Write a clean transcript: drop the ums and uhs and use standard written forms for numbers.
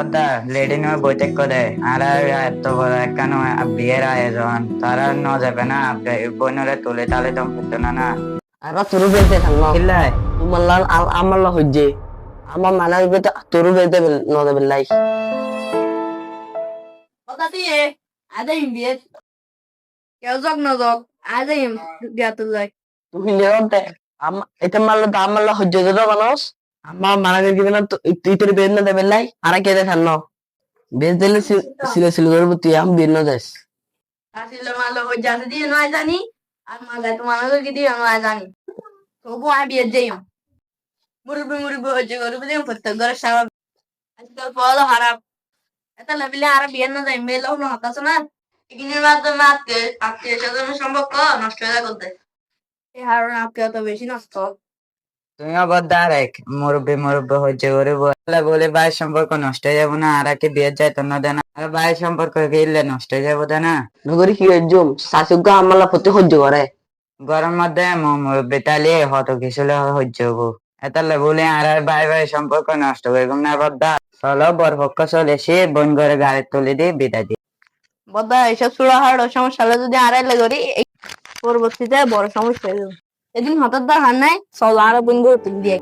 বদ্দা lady নয় বইতে করে আর এত বড় একখান বিয়ের আয়োজন তারা ন যাবে না বোনরে তুলে তালে দম করতো না না আর তোর বেঁচে থাকলো কিল্লাই তোমার লাল আমার লা হইছে আমার মানা হইবে তোর বেঁচে নদে লাই কথা দিয়ে আদাইম বিয়ে কেউ যাক না যাক আদাইম বিয়া তো যাই তুমি লেরতে এটা মারলে তো আমার লা হইছে তো মানুষ আমার মানা গিয়ে না তুই তোর বেঁচে না দেবে লাই আর কে দেখানো বেঁচে দিলে সিলে সিলে করবো তুই আমি বের না যাস আসলে মালো হই যাতে দিয়ে নয় জানি আর মালাই তো মালো কি দিয়ে নয় জানি তবু আমি বিয়ে যাই মুরুবি হচ্ছে গরু দিয়ে প্রত্যেক ঘরে স্বাভাবিক আজকাল পড়ালো খারাপ এটা লেবিলে আর বিয়ে না যাই মেয়েও না হতাশ না এগুলির মাধ্যমে আত্মীয় স্বজনের সম্পর্ক নষ্ট হয়ে করতে এই হারণে আত্মীয়তা বেশি নষ্ট তুমিও বদ্দা আরেক মুরব্বী হচ্ছে করে বলে বলে ভাইয়ের সম্পর্ক নষ্ট হয়ে যাবো না আর একে বিয়ে যাইতো না দেনা আর ভাইয়ের সম্পর্ক গেলে নষ্ট হয়ে যাবো না নগরী কি একজন শাশুক আমার লা প্রতি সহ্য করে গরম মধ্যে মুরব্বী তালে হত কিছু হচ্ছে হবো এতালে বলে আর ভাই সম্পর্ক নষ্ট করবো না বদ্দা চলো বরপক্ষ চলে সে বোন করে গাড়ি তুলে দিয়ে বিদায় দিই বদা এইসব চূড়াহাট সমস্যা হলে যদি আড়াইলে করি পরবর্তীতে বড় সমস্যা হয়ে যাবে এদিন হঠাৎ হার নাই চলো আরো বোন করে তুলি দিয়ে